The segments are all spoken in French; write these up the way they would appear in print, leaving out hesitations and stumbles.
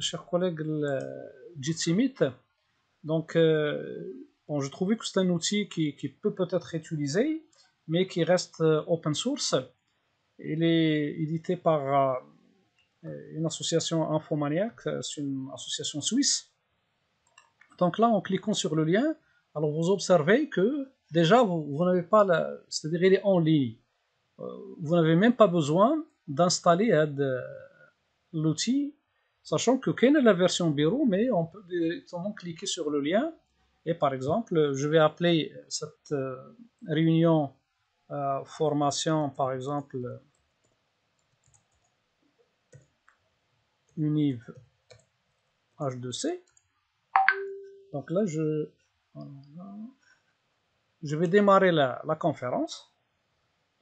chers collègues, le Jitsi Meet. Donc, bon, je trouvais que c'est un outil qui peut peut-être être utilisé, mais qui reste open source. Il est édité par une association Infomaniac, c'est une association suisse. Donc là, en cliquant sur le lien, alors vous observez que déjà, vous n'avez pas c'est-à-dire il est en ligne. Vous n'avez même pas besoin d'installer l'outil, sachant que quelle est la version bureau, mais on peut directement cliquer sur le lien. Et par exemple, je vais appeler cette réunion formation, par exemple, Univ H2C. Donc là, je vais démarrer la conférence.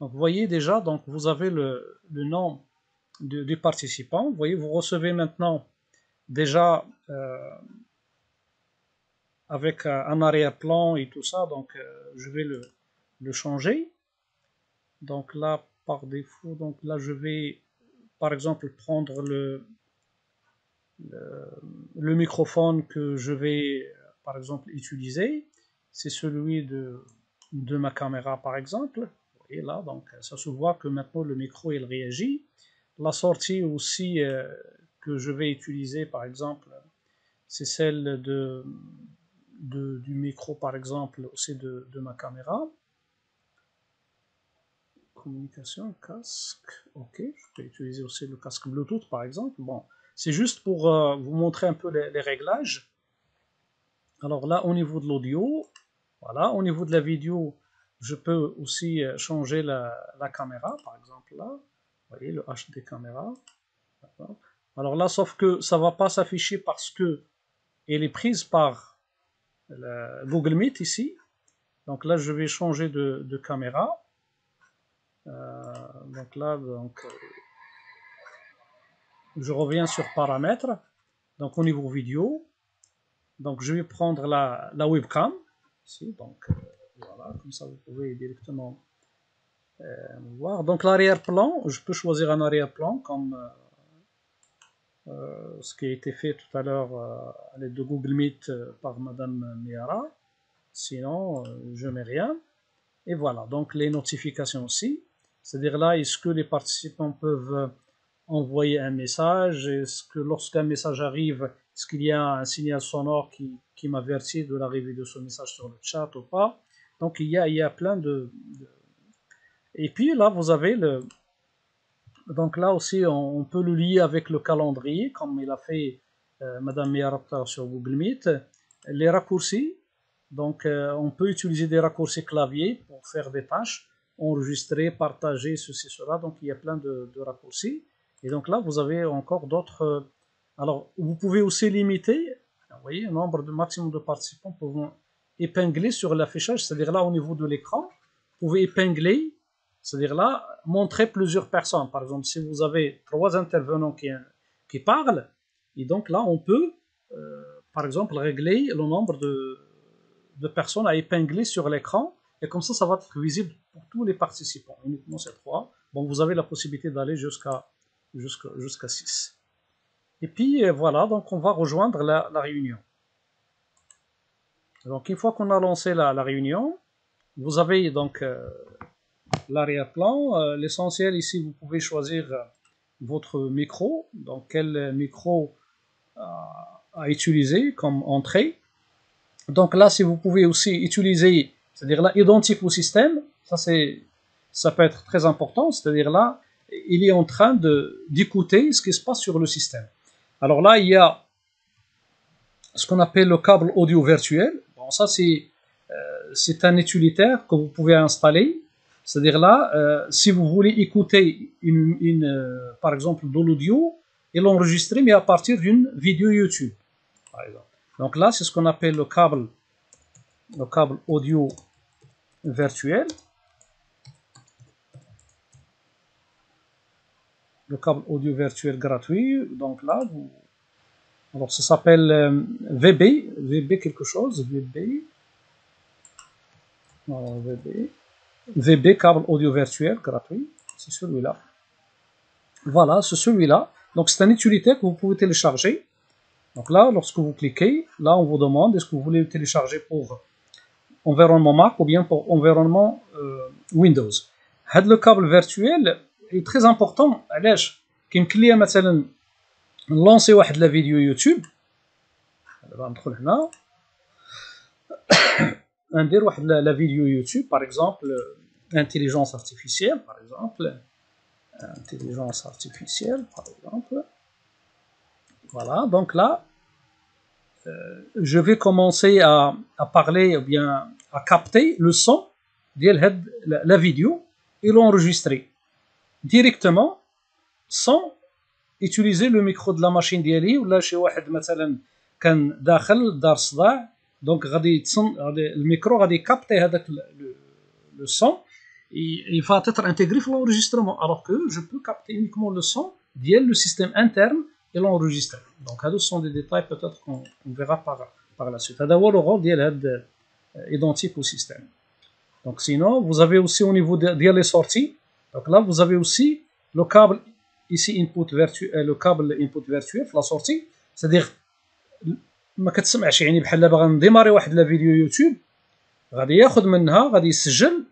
Donc vous voyez déjà, donc vous avez le nom du participant. Vous voyez, vous recevez maintenant déjà avec un arrière-plan et tout ça, donc je vais le changer. Donc là, par défaut, donc là je vais par exemple prendre le microphone que je vais par exemple utiliser. C'est celui de ma caméra par exemple. Vous voyez là, donc ça se voit que maintenant le micro il réagit. La sortie aussi que je vais utiliser par exemple, c'est celle du micro par exemple aussi de ma caméra. Communication, casque, ok, je peux utiliser aussi le casque Bluetooth par exemple. Bon, c'est juste pour vous montrer un peu les réglages. Alors là, au niveau de l'audio, voilà, au niveau de la vidéo, je peux aussi changer la caméra, par exemple là, vous voyez le HD caméra. Alors là, sauf que ça ne va pas s'afficher parce que elle est prise par Google Meet ici. Donc là, je vais changer de caméra. Donc là, je reviens sur paramètres. Donc au niveau vidéo, donc je vais prendre la webcam ici. Donc voilà, comme ça vous pouvez directement voir. Donc l'arrière-plan, je peux choisir un arrière-plan comme ce qui a été fait tout à l'heure à l'aide de Google Meet par Madame Miara. Sinon, je mets rien. Et voilà, donc les notifications aussi. C'est-à-dire là, est-ce que les participants peuvent envoyer un message? Est-ce que lorsqu'un message arrive, est-ce qu'il y a un signal sonore qui m'avertit de l'arrivée de ce message sur le chat ou pas? Donc il y a plein Et puis là, vous avez Donc là aussi, on peut le lier avec le calendrier, comme il a fait Madame Miaraptar sur Google Meet. Les raccourcis, donc on peut utiliser des raccourcis clavier pour faire des tâches, enregistrer, partager, ceci, cela. Donc il y a plein de raccourcis. Et donc là, vous avez encore d'autres... alors, vous pouvez aussi limiter, vous voyez, le nombre de maximum de participants pouvant épingler sur l'affichage, c'est-à-dire là, au niveau de l'écran, vous pouvez épingler, c'est-à-dire là, montrer plusieurs personnes. Par exemple, si vous avez 3 intervenants qui parlent, et donc là, on peut, par exemple, régler le nombre de personnes à épingler sur l'écran, et comme ça va être visible pour tous les participants, uniquement ces 3. Bon, vous avez la possibilité d'aller jusqu'à 6. Et puis, voilà, donc on va rejoindre la réunion. Donc, une fois qu'on a lancé la réunion, vous avez donc l'arrière-plan. L'essentiel ici, vous pouvez choisir votre micro, donc quel micro à utiliser comme entrée. Donc là, si vous pouvez aussi utiliser, c'est-à-dire là, identique au système, ça peut être très important, c'est-à-dire là, il est en train d'écouter ce qui se passe sur le système. Alors là, il y a ce qu'on appelle le câble audio virtuel. Bon, ça, c'est un utilitaire que vous pouvez installer. C'est-à-dire là, si vous voulez écouter par exemple de l'audio et l'enregistrer, mais à partir d'une vidéo YouTube, par exemple. Donc là, c'est ce qu'on appelle le câble audio virtuel. Le câble audio virtuel gratuit. Donc là, alors ça s'appelle VB quelque chose, VB. Alors, VB câble audio virtuel gratuit, c'est celui-là. Voilà, c'est celui-là. Donc c'est un utilitaire que vous pouvez télécharger. Donc là, lorsque vous cliquez, là on vous demande est-ce que vous voulez le télécharger pour environnement Mac ou bien pour environnement Windows. Le câble virtuel est très important. علاش كيمكن ليا مثلا نلونسي واحد لا فيديو يوتيوب دابا ندخل هنا ندير واحد لا فيديو يوتيوب par exemple intelligence artificielle par exemple intelligence artificielle par exemple voilà donc là je vais commencer à parler ou bien à capter le son ديال la vidéo et l'enregistrer directement sans utiliser le micro de la machine ديالي ولا شي واحد مثلا كان داخل دار صداع دونك غادي الميكرو غادي كابتي هذاك le son il va être intégré dans l'enregistrement alors que je peux capter uniquement le son via le système interne et l'enregistrer. Donc ce sont des détails peut-être qu'on verra par la suite. هذا هو le rôle ديال هذا identique au système. Donc sinon vous avez aussi au niveau de les sorties. Donc là vous avez aussi le câble ici input virtuel le câble input virtuel في la sortie, c'est-à-dire ما كتسمعش يعني بحال باغا نديماري واحد لا فيديو يوتيوب غادي ياخذ منها غادي يسجل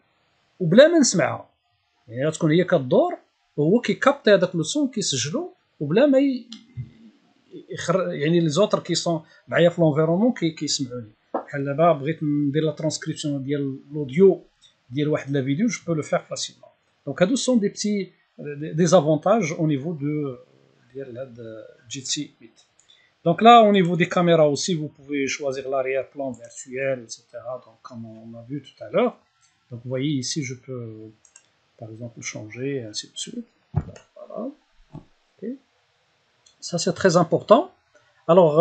وبلا ما نسمعها يعني غتكون هي كدور وهو كيكابتي هذاك لو سون كيسجلو وبلا ما يعني لي زوتر كي سون معايا في لونفيرونمون كيسمعوني بحال دابا بغيت ندير لا ترانسكريبسيون ديال الاوديو ديال واحد لا فيديو جو بو لو فير فاسيلمون دونك هادو سون دي بتي دي زافونتاج او نيفو دو ديال هاد جيتسي 8. Donc là, au niveau des caméras aussi, vous pouvez choisir l'arrière-plan virtuel, etc. Donc, comme on a vu tout à l'heure. Donc, vous voyez ici, je peux, par exemple, changer, et ainsi de suite. Voilà. Okay. Ça, c'est très important. Alors,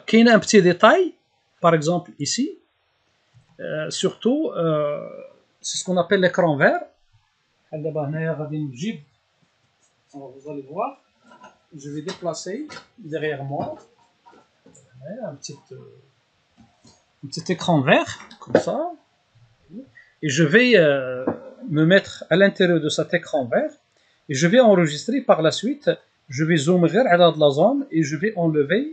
qu'il y ait un petit détail, par exemple, ici, surtout, c'est ce qu'on appelle l'écran vert. Alors, vous allez voir, je vais déplacer derrière moi. Un petit écran vert comme ça et je vais me mettre à l'intérieur de cet écran vert et je vais enregistrer par la suite je vais zoomer à la zone et je vais enlever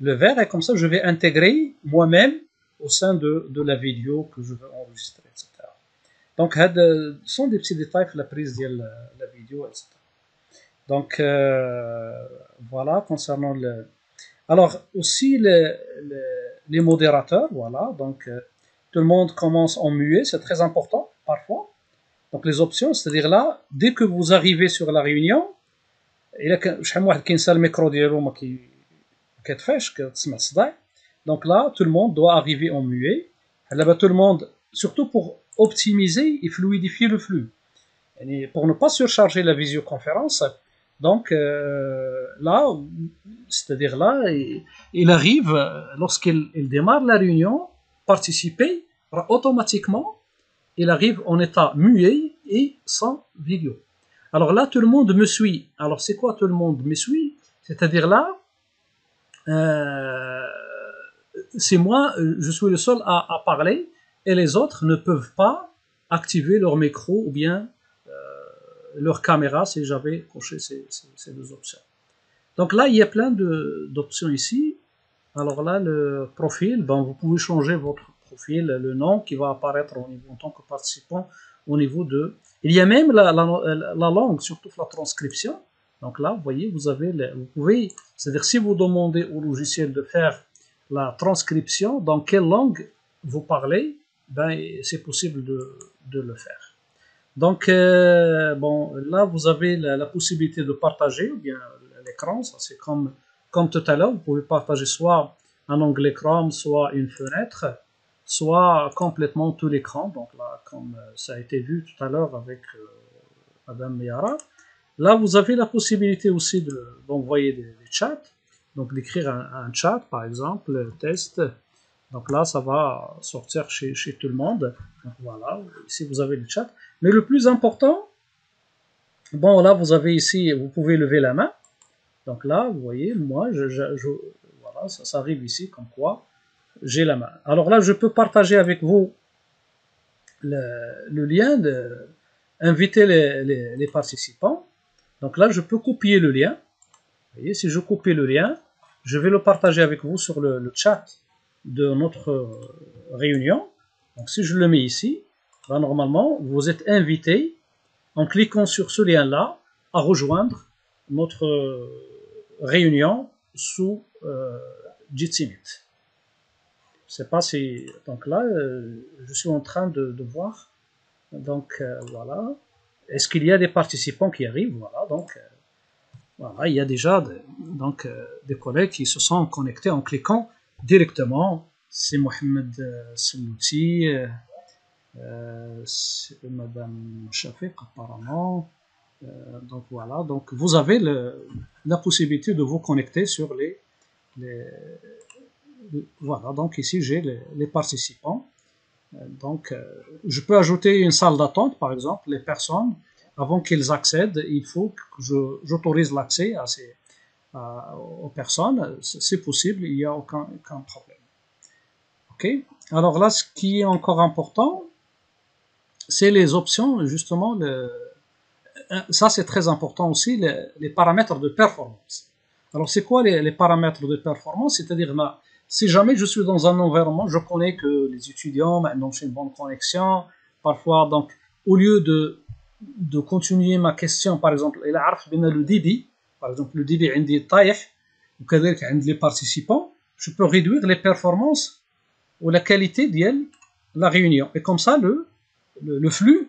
le vert et comme ça je vais intégrer moi-même au sein de la vidéo que je veux enregistrer, etc. Donc ce sont des petits détails pour la prise de la vidéo, etc. Donc voilà concernant le. Alors aussi les modérateurs, voilà, donc tout le monde commence en muet, c'est très important parfois. Donc les options, c'est-à-dire là, dès que vous arrivez sur la réunion, شحال من واحد كينسى الميكرو ديالو ما كيطفيش كتسمع الصداع. Donc là, tout le monde doit arriver en muet. Là, tout le monde, surtout pour optimiser et fluidifier le flux. Et pour ne pas surcharger la visioconférence, donc là, c'est-à-dire là, il arrive, lorsqu'il démarre la réunion, participer, automatiquement, il arrive en état muet et sans vidéo. Alors là, tout le monde me suit. Alors c'est quoi tout le monde me suit? C'est-à-dire là, c'est moi, je suis le seul à parler et les autres ne peuvent pas activer leur micro ou bien leur caméra si j'avais coché ces deux options. Donc là, il y a plein d'options ici. Alors là, le profil, ben, vous pouvez changer votre profil, le nom qui va apparaître en tant que participant au niveau de... Il y a même la langue, surtout la transcription. Donc là, vous voyez, vous pouvez... C'est-à-dire, si vous demandez au logiciel de faire la transcription, dans quelle langue vous parlez, ben, c'est possible de le faire. Donc, bon, là, vous avez la possibilité de partager ou bien l'écran. Ça, c'est comme tout à l'heure. Vous pouvez partager soit un onglet Chrome, soit une fenêtre, soit complètement tout l'écran. Donc là, comme ça a été vu tout à l'heure avec Madame Miara. Là, vous avez la possibilité aussi d'envoyer des chats. Donc, d'écrire un chat, par exemple, test. Donc là, ça va sortir chez tout le monde. Donc voilà, ici, vous avez le chat. Mais le plus important, bon, là, vous avez ici, vous pouvez lever la main. Donc là, vous voyez, moi, voilà, ça arrive ici, comme quoi, j'ai la main. Alors là, je peux partager avec vous le lien, inviter les participants. Donc là, je peux copier le lien. Vous voyez, si je copie le lien, je vais le partager avec vous sur le chat de notre réunion. Donc si je le mets ici, là, normalement, vous êtes invité en cliquant sur ce lien-là à rejoindre notre réunion sous Jitsi Meet. Je sais pas si... Donc là, je suis en train de voir. Donc voilà. Est-ce qu'il y a des participants qui arrivent? Voilà, donc voilà, il y a déjà des collègues qui se sont connectés en cliquant directement. C'est Mohamed Sellouti, c'est Madame Shafiq apparemment. Donc voilà, donc vous avez la possibilité de vous connecter sur voilà, donc ici j'ai les participants. Donc je peux ajouter une salle d'attente, par exemple, les personnes, avant qu'ils accèdent, il faut que j'autorise l'accès aux personnes. C'est possible, il n'y a aucun problème. Ok. Alors là, ce qui est encore important, c'est les options, justement, ça c'est très important aussi, les paramètres de performance. Alors c'est quoi les paramètres de performance? C'est-à-dire là, si jamais je suis dans un environnement, je connais que les étudiants, maintenant j'ai une bonne connexion, parfois, donc au lieu de continuer ma question, par exemple, il a le débit, par exemple le débit عندي طايح وكذلك عند les participants, je peux réduire les performances ou la qualité de la réunion. Et comme ça, le flux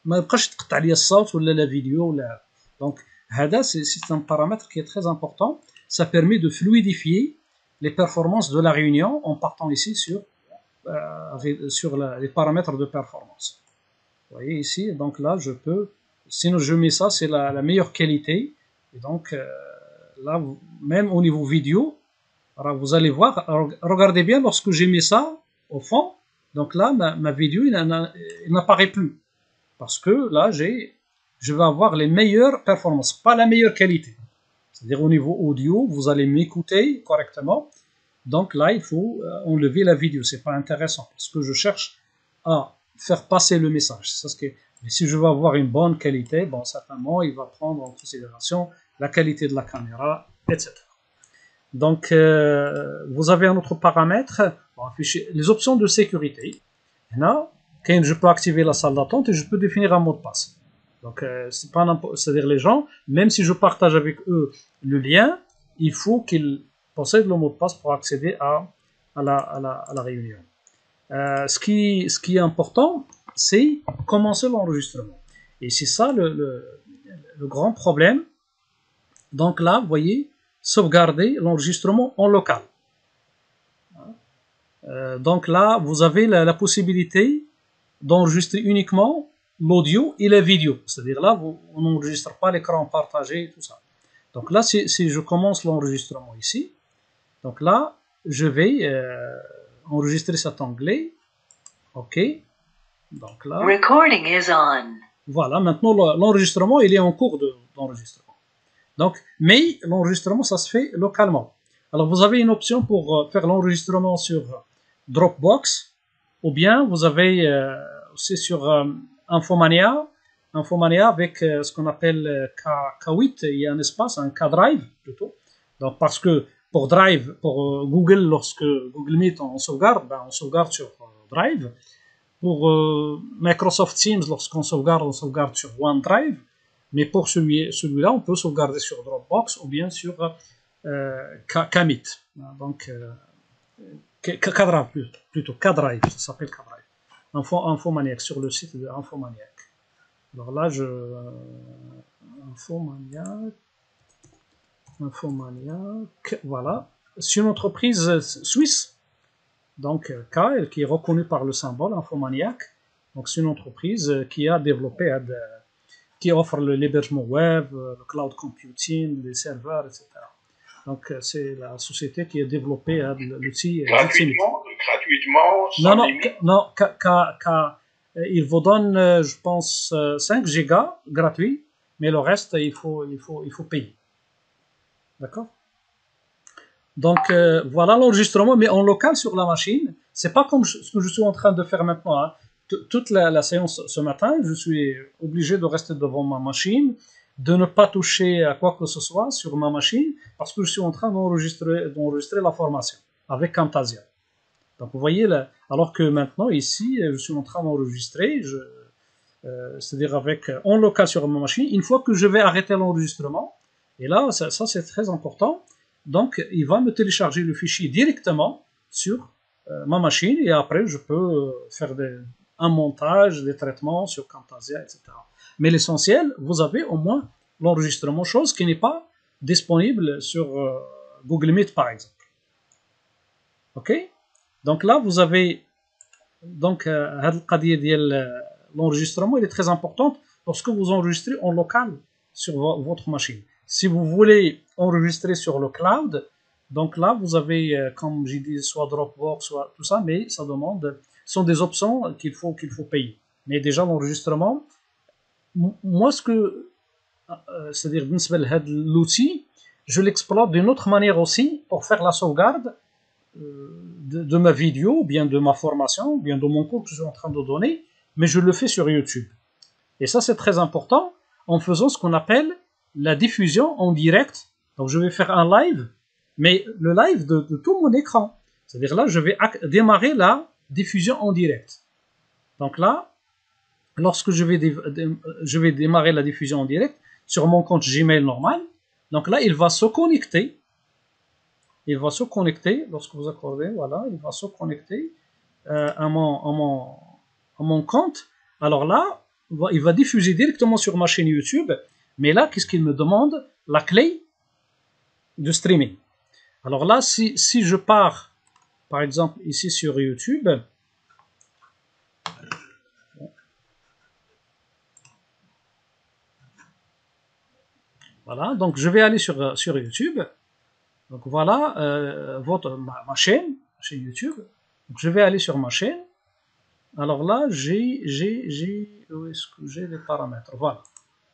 ما يبقاش تقطع لي الصوت ولا la vidéo ولا. Donc هذا c'est un paramètre qui est très important. Ça permet de fluidifier les performances de la réunion en partant ici sur les paramètres de performance. Vous voyez ici, donc là je peux, sinon je mets ça, c'est la meilleure qualité. Et donc là, même au niveau vidéo, alors vous allez voir, regardez bien lorsque j'ai mis ça au fond, donc là ma vidéo il n'apparaît plus. Parce que là, je vais avoir les meilleures performances, pas la meilleure qualité. C'est-à-dire au niveau audio, vous allez m'écouter correctement. Donc là, il faut enlever la vidéo. C'est pas intéressant parce que je cherche à faire passer le message. Mais si je veux avoir une bonne qualité, bon, certainement, il va prendre en considération la qualité de la caméra, etc. Donc, vous avez un autre paramètre. Bon, afficher les options de sécurité. Là, je peux activer la salle d'attente et je peux définir un mot de passe. Donc, c'est-à-dire les gens, même si je partage avec eux le lien, il faut qu'ils possèdent le mot de passe pour accéder à la réunion. Ce qui est important, c'est commencer l'enregistrement. Et c'est ça le grand problème. Donc là, vous voyez, sauvegarder l'enregistrement en local. Donc là, vous avez la possibilité d'enregistrer uniquement l'audio et la vidéo. C'est-à-dire là, on n'enregistre pas l'écran partagé et tout ça. Donc là, si je commence l'enregistrement ici, donc là, je vais enregistrer cet onglet. OK. Donc là. Recording is on. Voilà, maintenant l'enregistrement, il est en cours d'enregistrement. Donc, mais l'enregistrement, ça se fait localement. Alors, vous avez une option pour faire l'enregistrement sur Dropbox, ou bien vous avez aussi sur Infomania avec ce qu'on appelle K8, il y a un espace, un K-Drive plutôt. Donc, parce que pour Drive, pour Google, lorsque Google Meet on sauvegarde, on sauvegarde sur Drive. Pour Microsoft Teams, lorsqu'on sauvegarde sur OneDrive. Mais pour celui-là, on peut sauvegarder sur Dropbox ou bien sur Kmeet. Donc, K-Drive plutôt. K-Drive, ça s'appelle K-Drive. Infomaniac, sur le site de Infomaniac. Alors là, Infomaniac, voilà. C'est une entreprise suisse. Donc, K, qui est reconnue par le symbole Infomaniac. Donc, c'est une entreprise qui a développé, qui offre l'hébergement web, le cloud computing, les serveurs, etc. Donc, c'est la société qui a développé l'outil. Gratuitement, sans limite. Non, il vous donne, je pense, 5 gigas gratuits, mais le reste, il faut payer. D'accord? Donc, voilà l'enregistrement, mais en local sur la machine. C'est pas comme ce que je suis en train de faire maintenant. Hein. Toute la séance ce matin, je suis obligé de rester devant ma machine, de ne pas toucher à quoi que ce soit sur ma machine parce que je suis en train d'enregistrer la formation avec Camtasia. Donc vous voyez là, alors que maintenant ici, je suis en train d'enregistrer, c'est-à-dire en local sur ma machine. Une fois que je vais arrêter l'enregistrement, et là, ça c'est très important, donc il va me télécharger le fichier directement sur ma machine et après je peux faire un montage, des traitements sur Camtasia, etc. Mais l'essentiel, vous avez au moins l'enregistrement, chose qui n'est pas disponible sur Google Meet par exemple. Ok? Donc là, vous avez donc l'enregistrement, il est très important lorsque vous enregistrez en local sur votre machine. Si vous voulez enregistrer sur le cloud, donc là, vous avez, comme j'ai dit, soit Dropbox, soit tout ça, mais ça demande, ce sont des options qu'il faut payer. Mais déjà, l'enregistrement, moi, c'est-à-dire, l'outil, je l'exploite d'une autre manière aussi pour faire la sauvegarde de ma vidéo, ou bien de ma formation, ou bien de mon cours que je suis en train de donner, mais je le fais sur YouTube. Et ça, c'est très important en faisant ce qu'on appelle la diffusion en direct. Donc, je vais faire un live, mais le live de tout mon écran. C'est-à-dire là, je vais démarrer la diffusion en direct. Donc là, lorsque je vais démarrer la diffusion en direct sur mon compte Gmail normal, donc là, il va se connecter. Il va se connecter, lorsque vous accordez, voilà, il va se connecter à mon compte. Alors là, il va diffuser directement sur ma chaîne YouTube. Mais là, qu'est-ce qu'il me demande? La clé de streaming. Alors là, si je pars, par exemple, ici sur YouTube, voilà, donc je vais aller sur YouTube. Donc voilà ma chaîne YouTube. Donc je vais aller sur ma chaîne. Alors là, où est-ce que j'ai les paramètres? Voilà.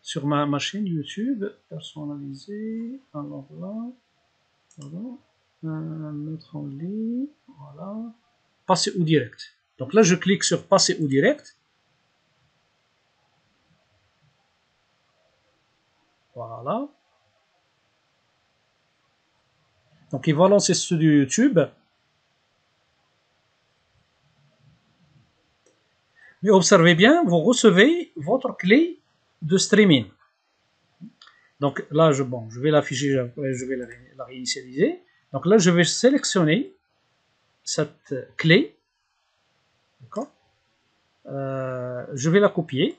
Sur ma chaîne YouTube, personnalisée. Alors là, voilà. Mettre en ligne. Voilà. Passer au direct. Donc là, je clique sur passer au direct. Voilà. Donc il va lancer Studio YouTube. Mais observez bien, vous recevez votre clé de streaming. Donc là, je vais l'afficher, je vais la réinitialiser. Donc là, je vais sélectionner cette clé. D'accord. Je vais la copier.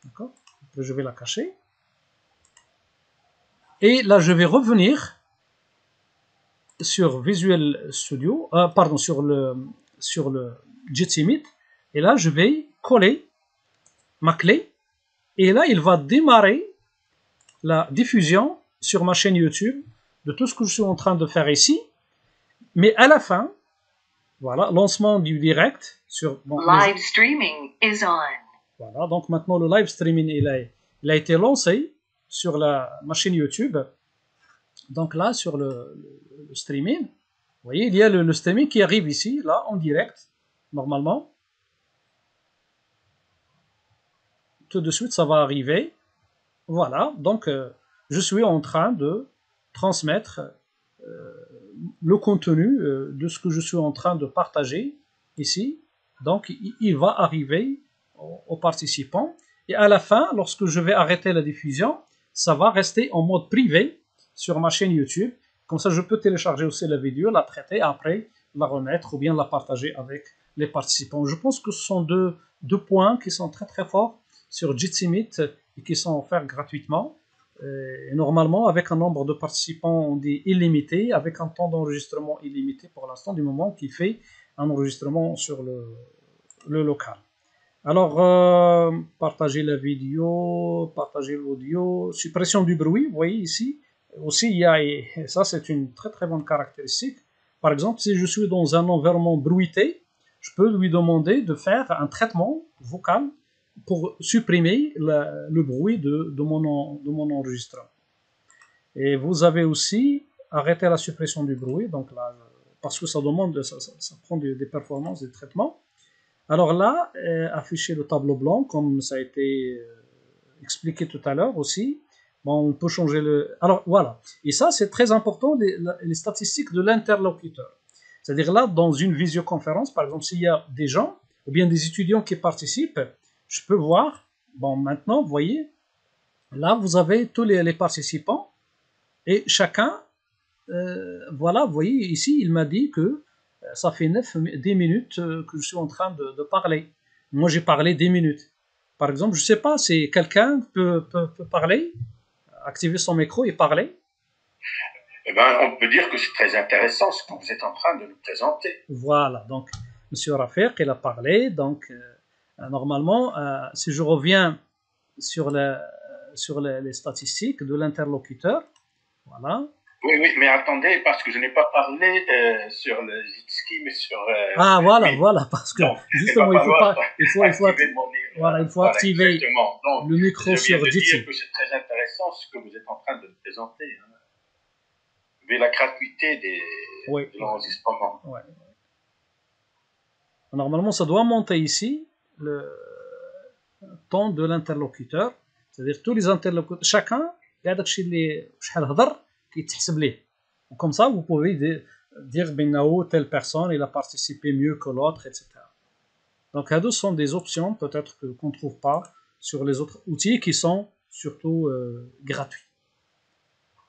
D'accord. Je vais la cacher. Et là, je vais revenir sur Visual Studio, pardon, sur le Jitsi Meet. Et là, je vais coller ma clé. Et là, il va démarrer la diffusion sur ma chaîne YouTube de tout ce que je suis en train de faire ici. Mais à la fin, voilà, lancement du direct sur live streaming is on. Voilà, donc maintenant le live streaming il a été lancé sur ma chaîne YouTube. Donc là, sur le streaming, vous voyez, il y a le streaming qui arrive ici, là, en direct, normalement. Tout de suite, ça va arriver. Voilà, donc je suis en train de transmettre le contenu de ce que je suis en train de partager ici. Donc, il va arriver aux participants. Et à la fin, lorsque je vais arrêter la diffusion, ça va rester en mode privé sur ma chaîne YouTube. Comme ça, je peux télécharger aussi la vidéo, la traiter, après la remettre ou bien la partager avec les participants. Je pense que ce sont deux points qui sont très très forts sur Jitsi Meet et qui sont offerts gratuitement. Et normalement, avec un nombre de participants on dit illimité, avec un temps d'enregistrement illimité pour l'instant, du moment qu'il fait un enregistrement sur le local. Alors, partager la vidéo, partager l'audio, suppression du bruit, vous voyez ici, aussi il y a, et ça c'est une très très bonne caractéristique. Par exemple, si je suis dans un environnement bruité, je peux lui demander de faire un traitement vocal pour supprimer le bruit de mon enregistrement. Et vous avez aussi arrêté la suppression du bruit, donc là, parce que ça demande, ça prend des performances, des traitements. Alors là, afficher le tableau blanc, comme ça a été expliqué tout à l'heure aussi, Bon, on peut changer le. Alors voilà. Et ça, c'est très important, les statistiques de l'interlocuteur. C'est-à-dire là, dans une visioconférence, par exemple, s'il y a des gens ou bien des étudiants qui participent, je peux voir. Bon, maintenant, vous voyez, là, vous avez tous les participants et chacun, voilà, vous voyez, ici, il m'a dit que ça fait 10 minutes que je suis en train de parler. Moi, j'ai parlé 10 minutes. Par exemple, je ne sais pas si quelqu'un peut parler, activer son micro et parler. Eh ben, on peut dire que c'est très intéressant ce que vous êtes en train de nous présenter. Voilà, donc, M. Rafiq, il a parlé. Donc, normalement, si je reviens sur les statistiques de l'interlocuteur, voilà. Oui, mais attendez, parce que je n'ai pas parlé sur le Jitsi, mais sur... Ah, voilà, oui. voilà, parce que Donc, justement, il faut activer Donc, le micro sur Jitsi. Je Jitsi. viens de dire que c'est très intéressant ce que vous êtes en train de présenter. Hein. Vu la gratuité de l'enregistrement. Ouais. Normalement, ça doit monter ici, le temps de l'interlocuteur. C'est-à-dire tous les interlocuteurs, chacun, comme ça, vous pouvez dire telle personne, il a participé mieux que l'autre, etc. Donc, ce sont des options peut-être qu'on ne trouve pas sur les autres outils qui sont surtout gratuits.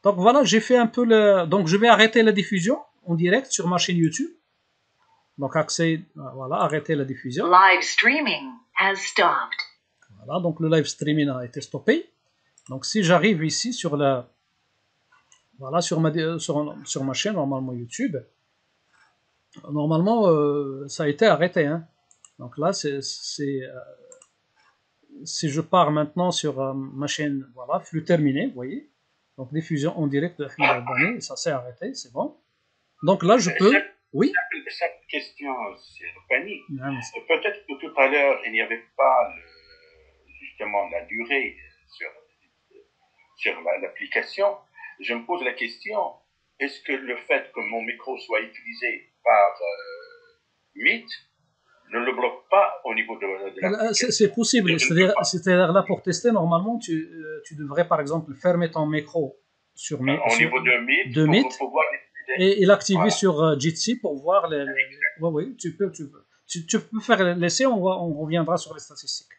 Donc voilà, j'ai fait un peu donc je vais arrêter la diffusion en direct sur ma chaîne YouTube. Donc arrêter la diffusion. Live streaming has stopped. Voilà, donc le live streaming a été stoppé. Donc si j'arrive ici sur sur ma chaîne normalement YouTube, normalement ça a été arrêté. Hein. Donc là si je pars maintenant sur ma chaîne, voilà, flux terminé, vous voyez. Donc diffusion en direct de Ahmed Albani, ça s'est arrêté, c'est bon. Donc là je peux, oui. Cette question, c'est Albani. Peut-être que tout à l'heure il n'y avait pas justement la durée sur l'application. Je me pose la question, est-ce que le fait que mon micro soit utilisé par Meet ne le bloque pas au niveau de l'application? C'est possible, c'est-à-dire là pour tester, normalement tu devrais par exemple fermer ton micro sur Meet, au niveau de Meet pour pouvoir et l'activer sur Jitsi pour voir les... Oui, tu peux faire l'essai, on reviendra sur les statistiques.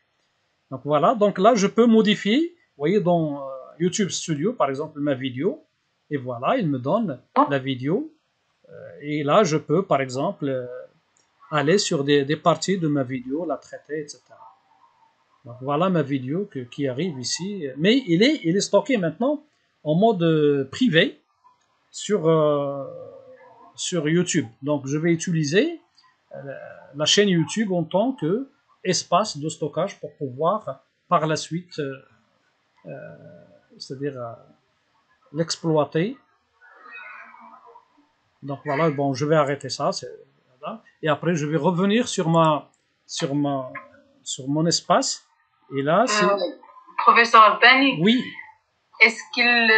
Donc voilà, donc là je peux modifier, vous voyez dans YouTube Studio par exemple ma vidéo, et voilà, il me donne la vidéo, et là je peux par exemple aller sur des parties de ma vidéo, la traiter, etc. Donc voilà ma vidéo qui arrive ici, mais il est stocké maintenant en mode privé sur YouTube. Donc je vais utiliser la chaîne YouTube en tant que espace de stockage pour pouvoir par la suite c'est-à-dire l'exploiter. Donc voilà, bon, je vais arrêter ça, voilà. Et après je vais revenir sur mon espace, et là c'est Professeur Albani, oui. Est-ce qu'il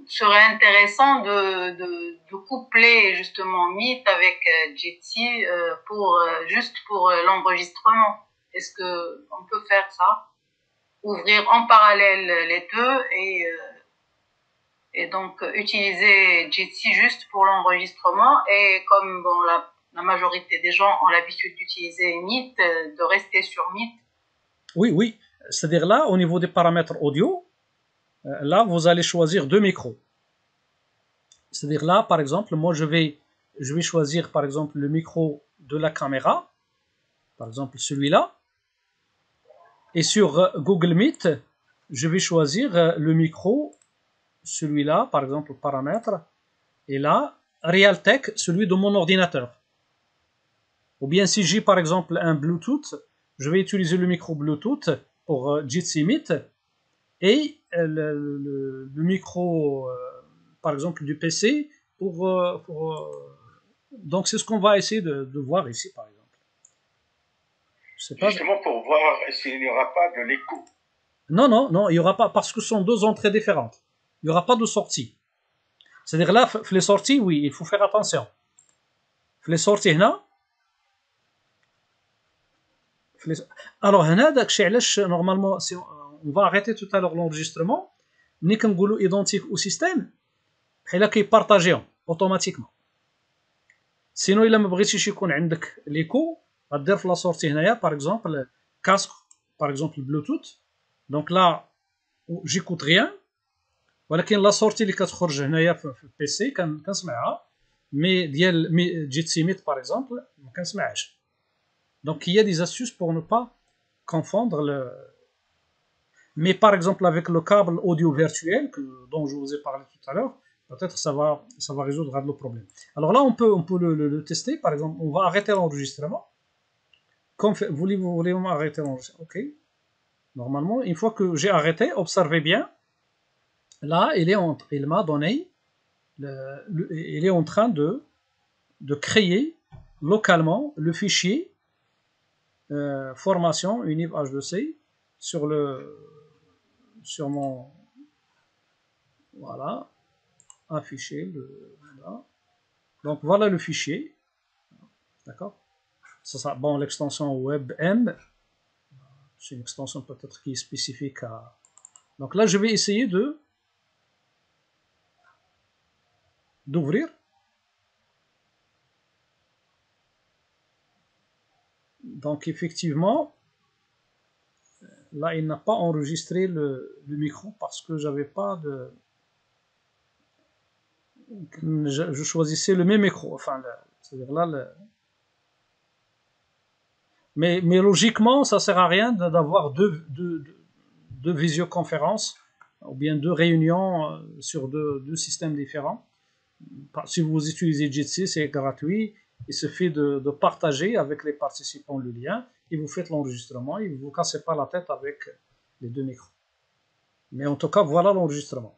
serait intéressant de coupler justement Meet avec Jitsi juste pour l'enregistrement? Est-ce que on peut faire ça? Ouvrir en parallèle les deux et donc utiliser Jitsi juste pour l'enregistrement, et comme bon, la majorité des gens ont l'habitude d'utiliser Meet, de rester sur Meet. Oui. C'est-à-dire là, au niveau des paramètres audio, là, vous allez choisir deux micros. C'est-à-dire là, par exemple, moi, je vais choisir, par exemple, le micro de la caméra, par exemple celui-là. Et sur Google Meet, je vais choisir le micro, celui-là, par exemple, paramètres. Et là, Realtek, celui de mon ordinateur. Ou bien si j'ai, par exemple, un Bluetooth, je vais utiliser le micro Bluetooth pour Jitsi Meet. Et le micro, par exemple, du PC donc c'est ce qu'on va essayer de voir ici, par exemple. Je sais pas. Justement pour voir s'il n'y aura pas de l'écho. Non, il n'y aura pas, parce que ce sont deux entrées différentes. Il n'y aura pas de sortie. C'est-à-dire là, les sorties, oui, il faut faire attention. Les sorties, là. Alors, normalement, on va arrêter tout à l'heure l'enregistrement. ملي كنقولوا ايدونتيك او سيستيم بحال كيبارطاجيهم اوتوماتيكمون. سينو الا ما بغيتيش يكون عندك ليكو غدير في لا سورتي هنايا باغ اكزومبل كاسك باغ اكزومبل بلوتوث دونك لا جيكوت غيان، ولكن لا سورتي اللي كتخرج هنايا في البيسي كنسمعها، مي ديال جيتسي ميت باغ اكزومبل ما كنسمعهاش. دونك هي دي astuces pour ne pas confondre le. Mais par exemple avec le câble audio virtuel dont je vous ai parlé tout à l'heure, peut-être ça va résoudre le problème. Alors là on peut le tester. Par exemple, on va arrêter l'enregistrement. Voulez-vous arrêter l'enregistrement? Ok. Normalement, une fois que j'ai arrêté, observez bien. Là, il m'a donné, il est en train de créer localement le fichier formation UNIV H2C sur mon, voilà, afficher voilà. Donc voilà le fichier, d'accord. Ça sera bon, l'extension WebM, c'est une extension peut-être qui est spécifique à. Donc là, je vais essayer d'ouvrir. Donc effectivement, là il n'a pas enregistré le micro parce que j'avais pas de. Je choisissais le même micro, enfin, c'est-à-dire là mais logiquement ça sert à rien d'avoir deux visioconférences ou bien deux réunions sur deux systèmes différents. Si vous utilisez Jitsi, c'est gratuit. Il suffit de partager avec les participants le lien et vous faites l'enregistrement et vous ne vous cassez pas la tête avec les deux micros. Mais en tout cas, voilà l'enregistrement.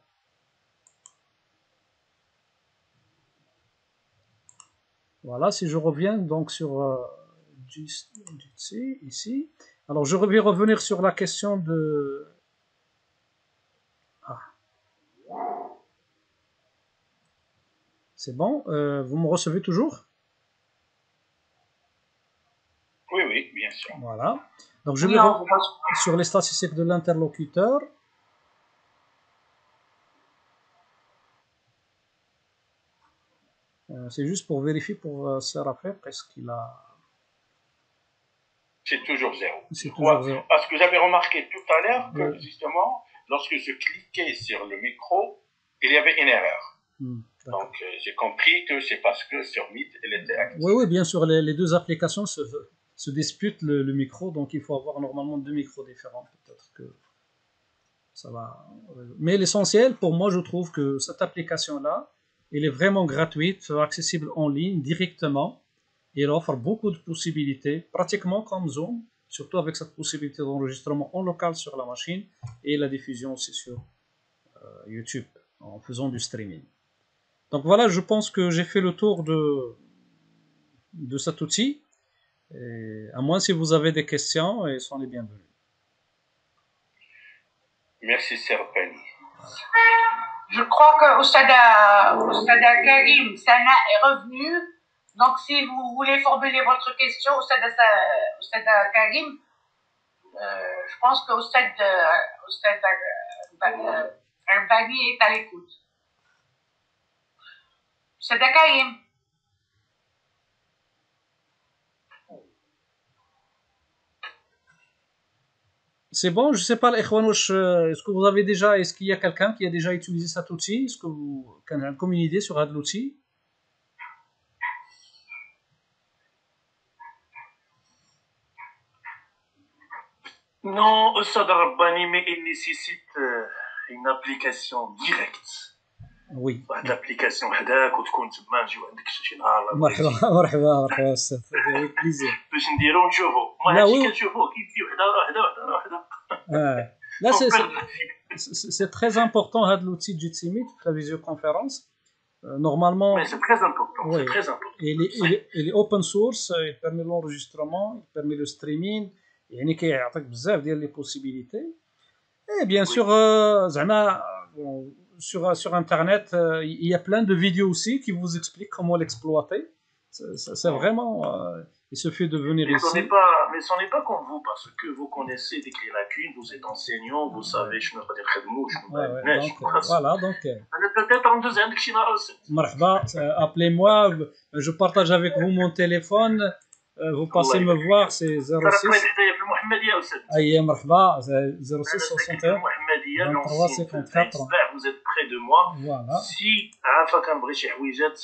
Voilà, si je reviens donc sur Jitsi, ici. Alors, je vais revenir sur la question de. Ah. C'est bon, vous me recevez toujours? Oui, oui, bien sûr. Voilà. Donc je vais sur les statistiques de l'interlocuteur. C'est juste pour vérifier pour Serafet, est-ce qu'il a. C'est toujours zéro. C'est toujours zéro. Parce que j'avais remarqué tout à l'heure que justement, lorsque je cliquais sur le micro, il y avait une erreur. Donc j'ai compris que c'est parce que sur Meet, elle était active. Oui, oui, bien sûr, les deux applications se disputent le micro, donc il faut avoir normalement deux micros différents. Peut-être que ça va. Mais l'essentiel, pour moi, je trouve que cette application-là, elle est vraiment gratuite, accessible en ligne directement. Et elle offre beaucoup de possibilités, pratiquement comme Zoom, surtout avec cette possibilité d'enregistrement en local sur la machine et la diffusion aussi sur YouTube en faisant du streaming. Donc voilà, je pense que j'ai fait le tour de cet outil. Et à moins si vous avez des questions, et sont les bienvenus. Merci Serpani. Je crois que Oussada Karim Sana est revenu. Donc si vous voulez formuler votre question, Oussada Karim, je pense que Oussada Albani est à l'écoute. Oussada Karim. C'est bon, je ne sais pas, est-ce que vous avez déjà, est-ce qu'il y a quelqu'un qui a déjà utilisé cet outil? Est-ce que vous avez comme une idée sur l'outil? Non, Oussad Rabbani, mais il nécessite une application directe. Oui. L'application هذاك وتكون تما نجيو عندك شي نهار. مرحبا استاذ، avec plaisir. باش نديرو نشوفو. ما هادشي كتشوفوه كيمشي وحده. Là c'est très important l'outil de Jitsi Meet, la visioconférence. Normalement. Mais c'est très important. Oui. C'est très important. Il est open source, il permet l'enregistrement, il permet le streaming. يعني كيعطيك بزاف ديال لي possibilités. Et bien sûr زعما sur internet il y a plein de vidéos aussi qui vous expliquent comment l'exploiter. C'est vraiment il suffit de venir mais ici. Mais ce n'est pas comme vous, parce que vous connaissez des lacunes, vous êtes enseignant, vous savez, je ne peux pas dire voilà, donc. Peut-être en deuxième, Marhaba, appelez-moi, je partage avec vous mon téléphone, vous passez me voir, c'est 06. Aïe, marhaba, 06 61 23 54. Vous êtes près de moi. Voilà. Si عافاك نبغي شي حويجات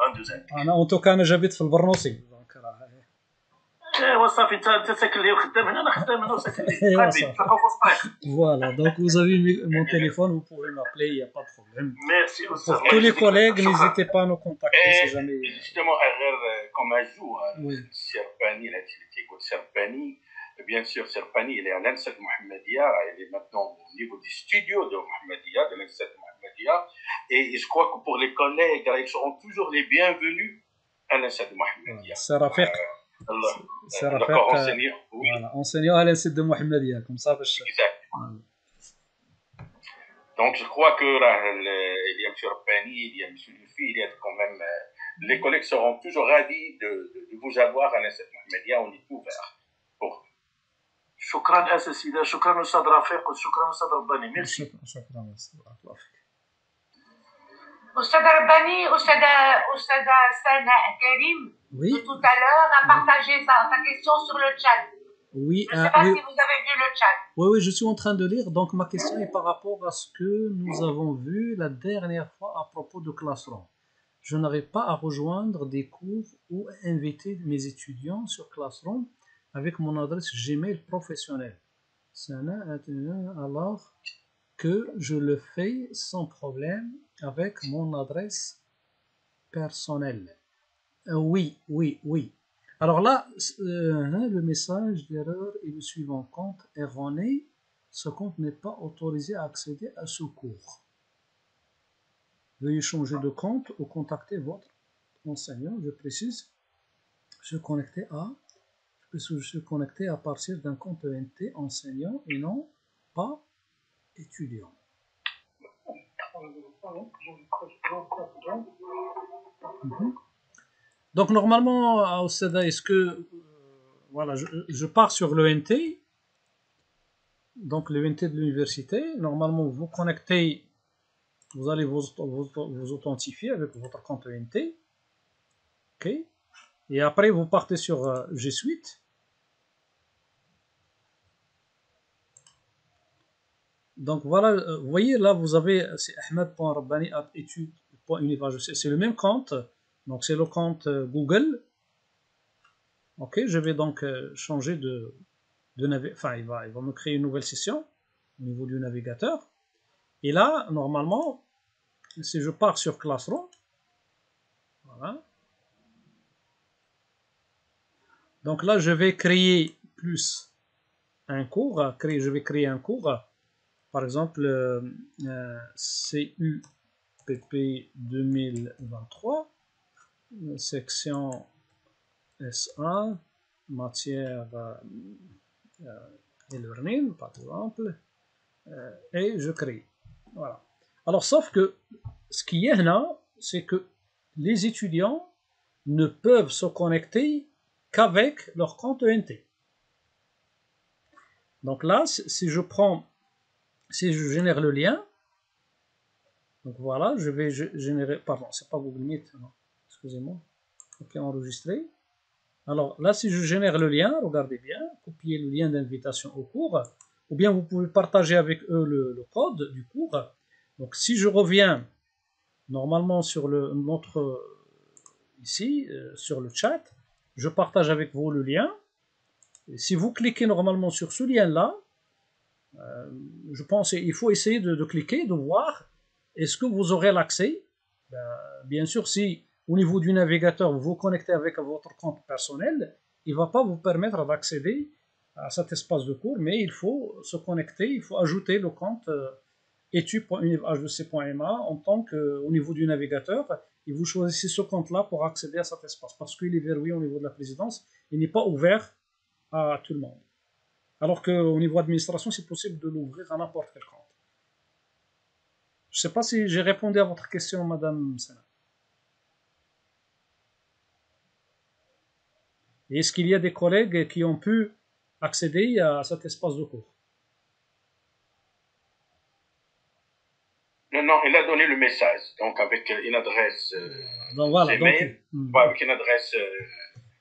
ان دوزان. انا ان توكا انا جابيت في البرنوسي دونك راه ايوا صافي انت ساكن لي وخدام هنا انا خدام هنا وساكن لي قابل تلقاو في الطريق. Voilà, donc vous avez mon téléphone, vous pouvez m'appeler, il n'y a pas de problème. Merci Oustaz. Pour tous les collègues, n'hésitez pas à nous contacter si jamais. Justement, comme ajout, Serpani, Serpani, bien sûr, Serpani, il est à l'Ansat Mohammedia, il est maintenant au niveau du studio de Mohammedia, de l'Ansat Mohammedia, et je crois que pour les collègues, ils seront toujours les bienvenus à l'Ansat Mohammedia. C'est Rafiq. C'est Rafiq. Voilà, enseignant à l'Ansat de Mohammedia, comme ça. Exact. Donc je crois que là, il y a M. Serpani, il y a M. Lufi, il y a quand même. Les collègues seront toujours ravis de vous avoir à l'Ansat Mohammedia, on est ouvert pour. شكرا اساتذه شكرا استاذ رفيق وشكرا استاذ رباني ميرسي شكرا استاذ رفيق استاذ رباني استاذه سناء كريم tout à l'heure a partagé sa question sur le chat. Oui, je ne sais pas si vous avez vu le chat. Oui, je suis en train de lire. Donc ma question est par rapport à ce que nous avons vu la dernière fois à propos de Classroom. Je n'arrive pas à rejoindre des cours ou inviter mes étudiants sur Classroom avec mon adresse Gmail professionnelle. Alors que je le fais sans problème avec mon adresse personnelle. Oui. Alors là, le message d'erreur est le suivant. Compte erroné. Ce compte n'est pas autorisé à accéder à ce cours. Veuillez changer de compte ou contacter votre enseignant. Je précise, je suis connecté à partir d'un compte ENT enseignant et non pas étudiant. Donc normalement, au CEDA, est-ce que voilà, je pars sur l'ENT, donc l'ENT de l'université. Normalement, vous connectez, vous allez vous authentifier avec votre compte ENT, ok. Et après, vous partez sur G Suite. Donc voilà, vous voyez là, vous avez c'est ahmed.rabbani@etudes.univers. C'est le même compte, donc c'est le compte Google. Ok, je vais donc changer de enfin, il va me créer une nouvelle session au niveau du navigateur. Et là, normalement, si je pars sur Classroom, voilà. Donc là, je vais créer plus un cours. Je vais créer un cours. Par exemple, CUPP 2023, section S1, matière e-learning, par exemple, et je crée. Voilà. Alors, sauf que ce qui est là, c'est que les étudiants ne peuvent se connecter qu'avec leur compte ENT. Donc là, si je génère le lien, donc voilà, je vais générer, pardon, c'est pas Google Meet, non, excusez-moi, ok, enregistrer. Alors là, si je génère le lien, regardez bien, copiez le lien d'invitation au cours, ou bien vous pouvez partager avec eux le code du cours. Donc si je reviens normalement sur ici, sur le chat, je partage avec vous le lien. Et si vous cliquez normalement sur ce lien-là, je pense qu'il faut essayer de cliquer, de voir est-ce que vous aurez l'accès. Bien sûr, si au niveau du navigateur vous vous connectez avec votre compte personnel, il ne va pas vous permettre d'accéder à cet espace de cours, mais il faut se connecter, il faut ajouter le compte etudes.hdc.ma en tant qu'au niveau du navigateur, et vous choisissez ce compte-là pour accéder à cet espace, parce qu'il est verrouillé au niveau de la présidence, il n'est pas ouvert à tout le monde. Alors qu'au niveau administration, c'est possible de l'ouvrir à n'importe quel compte. Je ne sais pas si j'ai répondu à votre question, Madame Sana. Et est-ce qu'il y a des collègues qui ont pu accéder à cet espace de cours? Non, il a donné le message, donc avec une adresse donc, voilà, Gmail, avec une adresse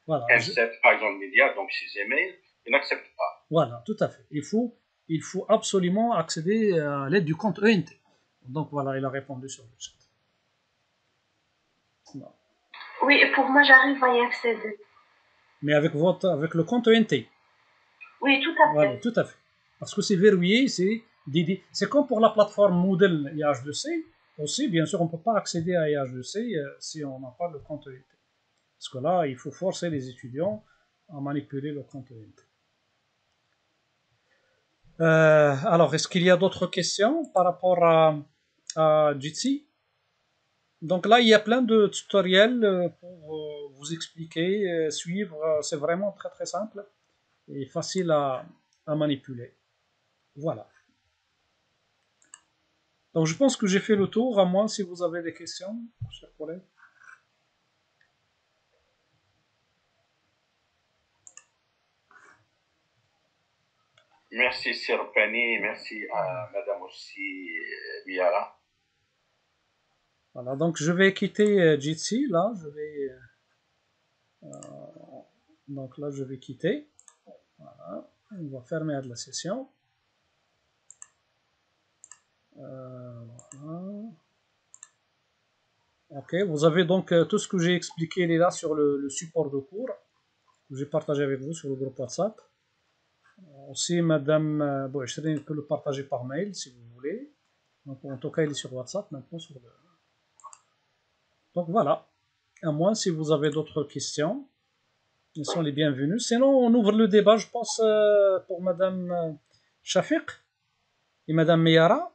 voilà, N7 par exemple Media, donc chez Gmail, il n'accepte pas. Voilà, tout à fait. Il faut absolument accéder à l'aide du compte ENT. Donc voilà, il a répondu sur le chat. Non. Oui, et pour moi, j'arrive à y accéder. Mais avec le compte ENT. Oui, tout à fait. Voilà, tout à fait. Parce que c'est verrouillé, c'est comme pour la plateforme Moodle IH2C. Aussi, bien sûr, on ne peut pas accéder à IH2C si on n'a pas le compte ENT. Parce que là, il faut forcer les étudiants à manipuler le compte ENT. Alors, est-ce qu'il y a d'autres questions par rapport à Jitsi? Donc là, il y a plein de tutoriels pour vous expliquer, suivre. C'est vraiment très très simple et facile à manipuler. Voilà. Donc je pense que j'ai fait le tour, à moins si vous avez des questions, chers collègues. Merci Sir Penny, merci à Madame aussi Miara. Voilà, donc je vais quitter Jitsi, là, donc là je vais quitter. Voilà, on va fermer la session. Voilà. Ok, vous avez donc tout ce que j'ai expliqué, il est là sur le support de cours que j'ai partagé avec vous sur le groupe WhatsApp. Aussi, Madame Bouachri peut le partager par mail si vous voulez. Donc, en tout cas, il est sur WhatsApp maintenant. Donc voilà. À moins si vous avez d'autres questions, ils sont les bienvenus. Sinon, on ouvre le débat, je pense, pour Madame Shafiq et Madame Meyara.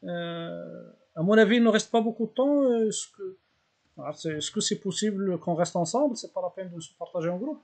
À mon avis, il ne reste pas beaucoup de temps. Est-ce que c'est possible qu'on reste ensemble? C'est pas la peine de se partager en groupe.